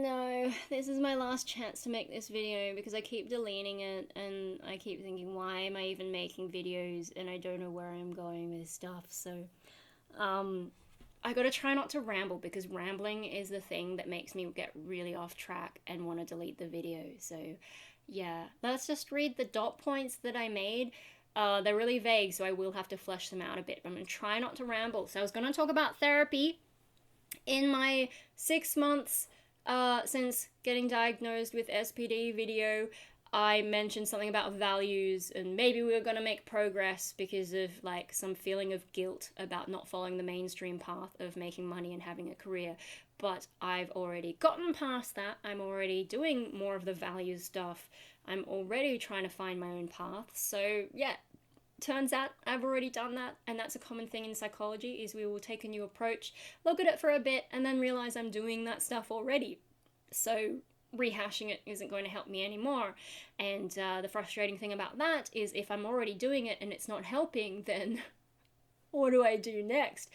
no, this is my last chance to make this video because I keep deleting it and I keep thinking, why am I even making videos and I don't know where I'm going with stuff. So, I gotta try not to ramble because rambling is the thing that makes me get really off track and want to delete the video. So, yeah, let's just read the dot points that I made. They're really vague, so I will have to flesh them out a bit, but I'm gonna try not to ramble. So I was gonna talk about therapy in my 6 months since getting diagnosed with SPD video. I mentioned something about values and maybe we were going to make progress because of like some feeling of guilt about not following the mainstream path of making money and having a career. But I've already gotten past that. I'm already doing more of the values stuff. I'm already trying to find my own path. So yeah, turns out I've already done that, and that's a common thing in psychology is we will take a new approach, look at it for a bit, and then realize I'm doing that stuff already. So rehashing it isn't going to help me anymore. And the frustrating thing about that is if I'm already doing it and it's not helping, then what do I do next?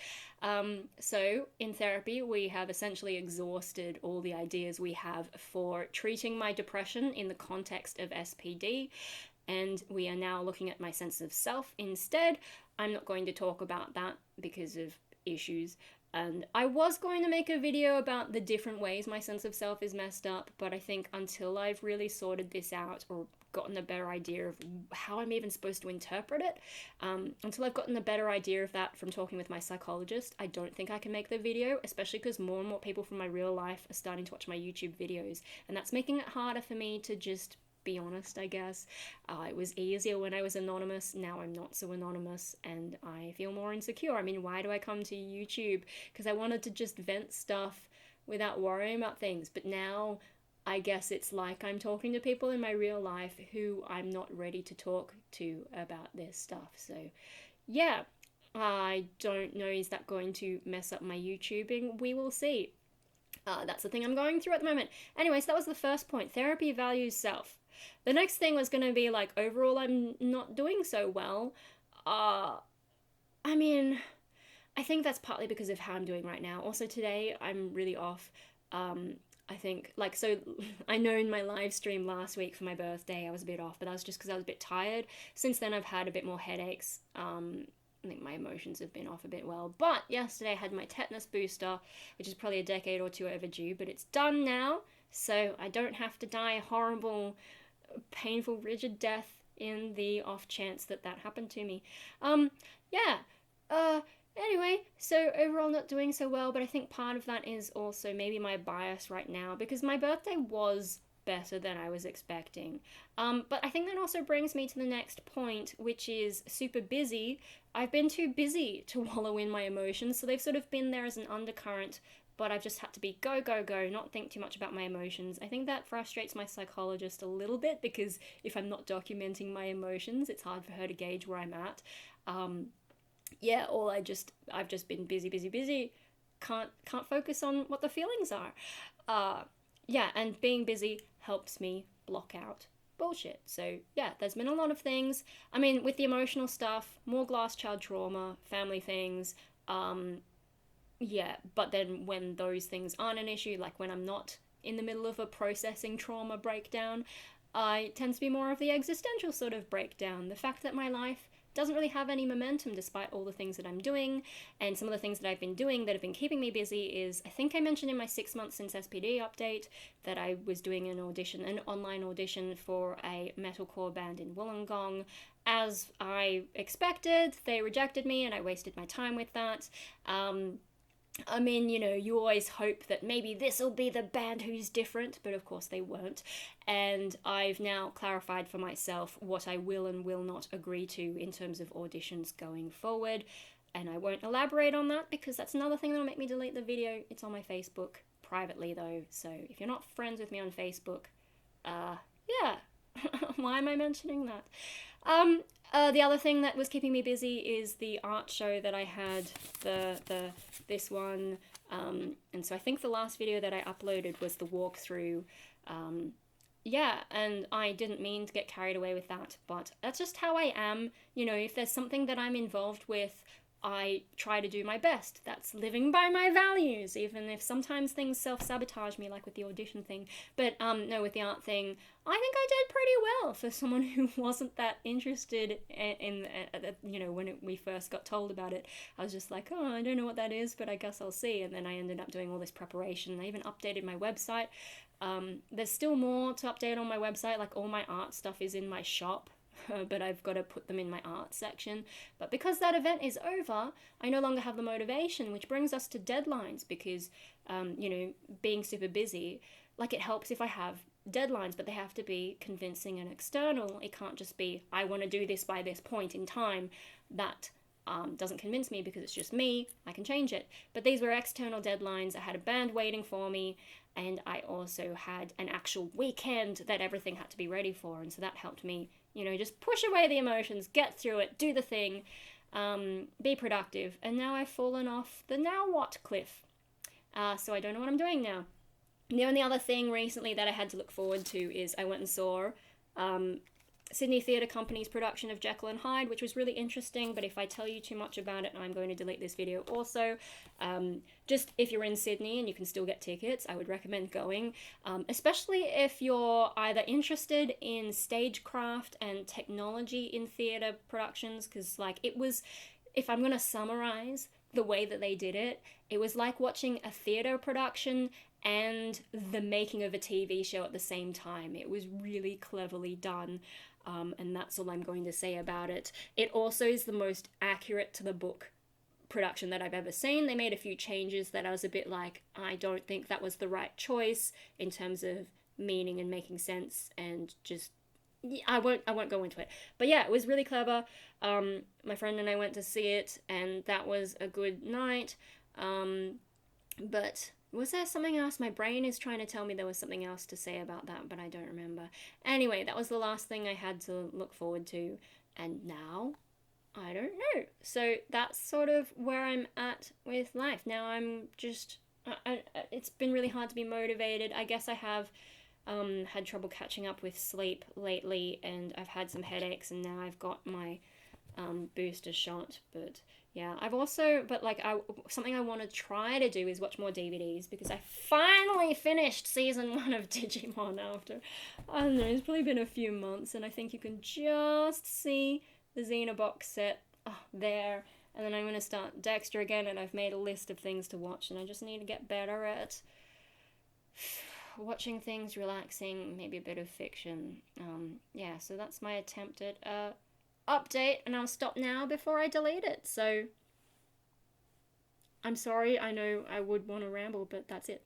So in therapy, we have essentially exhausted all the ideas we have for treating my depression in the context of SPD. And we are now looking at my sense of self instead. I'm not going to talk about that because of issues. And I was going to make a video about the different ways my sense of self is messed up, but I think until I've really sorted this out or gotten a better idea of how I'm even supposed to interpret it, until I've gotten a better idea of that from talking with my psychologist, I don't think I can make the video, especially because more and more people from my real life are starting to watch my YouTube videos, and that's making it harder for me to just be honest, I guess. It was easier when I was anonymous. Now I'm not so anonymous and I feel more insecure. I mean, why do I come to YouTube? Because I wanted to just vent stuff without worrying about things. But now I guess it's like I'm talking to people in my real life who I'm not ready to talk to about this stuff. So yeah, I don't know, is that going to mess up my YouTubing? We will see. That's the thing I'm going through at the moment. Anyway, so that was the first point. Therapy values self. The next thing was going to be like, overall, I'm not doing so well. I mean, I think that's partly because of how I'm doing right now. Also, today, I'm really off. I think, like, so I know in my live stream last week for my birthday, I was a bit off, but that was just because I was a bit tired. Since then, I've had a bit more headaches. I think my emotions have been off a bit well. But yesterday I had my tetanus booster, which is probably a decade or two overdue, but it's done now, so I don't have to die a horrible, painful, rigid death in the off chance that that happened to me. Anyway, so overall not doing so well, but I think part of that is also maybe my bias right now, because my birthday was better than I was expecting. But I think that also brings me to the next point, which is super busy. I've been too busy to wallow in my emotions, so they've sort of been there as an undercurrent, but I've just had to be go, go, go, not think too much about my emotions. I think that frustrates my psychologist a little bit, because if I'm not documenting my emotions, it's hard for her to gauge where I'm at. I've just been busy. Can't focus on what the feelings are. And being busy helps me block out bullshit. So yeah, there's been a lot of things. I mean, with the emotional stuff, more glass child trauma, family things, but then when those things aren't an issue, like when I'm not in the middle of a processing trauma breakdown, I tend to be more of the existential sort of breakdown. The fact that my life doesn't really have any momentum despite all the things that I'm doing, and some of the things that I've been doing that have been keeping me busy is, I think I mentioned in my 6 months since SPD update that I was doing an online audition for a metalcore band in Wollongong. As I expected, they rejected me and I wasted my time with that. I mean, you always hope that maybe this will be the band who's different, but of course they weren't. And I've now clarified for myself what I will and will not agree to in terms of auditions going forward. And I won't elaborate on that because that's another thing that'll make me delete the video. It's on my Facebook privately though, so if you're not friends with me on Facebook, why am I mentioning that? The other thing that was keeping me busy is the art show that I had, this one, and so I think the last video that I uploaded was the walkthrough. And I didn't mean to get carried away with that, but that's just how I am. If there's something that I'm involved with I try to do my best. That's living by my values, even if sometimes things self-sabotage me, like with the audition thing. But no, with the art thing, I think I did pretty well for someone who wasn't that interested in you know, when we first got told about it. I was just like, oh, I don't know what that is, but I guess I'll see. And then I ended up doing all this preparation. I even updated my website. There's still more to update on my website, like all my art stuff is in my shop. But I've got to put them in my art section. But because that event is over, I no longer have the motivation, which brings us to deadlines because, you know, being super busy, like it helps if I have deadlines, but they have to be convincing and external. It can't just be, I want to do this by this point in time. That doesn't convince me because it's just me. I can change it. But these were external deadlines. I had a band waiting for me, and I also had an actual weekend that everything had to be ready for. And so that helped me, you know, just push away the emotions, get through it, do the thing, be productive. And now I've fallen off the now what cliff. So I don't know what I'm doing now. The only other thing recently that I had to look forward to is I went and saw Sydney Theatre Company's production of Jekyll and Hyde, which was really interesting, but if I tell you too much about it, I'm going to delete this video also. Just if you're in Sydney and you can still get tickets, I would recommend going, especially if you're either interested in stagecraft and technology in theatre productions, because like it was, if I'm going to summarize the way that they did it, it was like watching a theatre production and the making of a TV show at the same time. It was really cleverly done. And that's all I'm going to say about it. It also is the most accurate to the book production that I've ever seen. They made a few changes that I was a bit like, I don't think that was the right choice in terms of meaning and making sense, and just, I won't go into it. But yeah, it was really clever. My friend and I went to see it, and that was a good night. But was there something else? My brain is trying to tell me there was something else to say about that, but I don't remember. Anyway, that was the last thing I had to look forward to, and now I don't know. So that's sort of where I'm at with life. Now I'm just, it's been really hard to be motivated. I guess I have had trouble catching up with sleep lately, and I've had some headaches, and now I've got my booster shot. But yeah, I've also, but like, something I want to try to do is watch more DVDs, because I finally finished season 1 of Digimon after, I don't know, it's probably been a few months, and I think you can just see the Xena box set there. And then I'm going to start Dexter again, and I've made a list of things to watch, and I just need to get better at watching things, relaxing, maybe a bit of fiction. Yeah, so that's my attempt at update, and I'll stop now before I delete it. So I'm sorry, I know I would want to ramble, but that's it.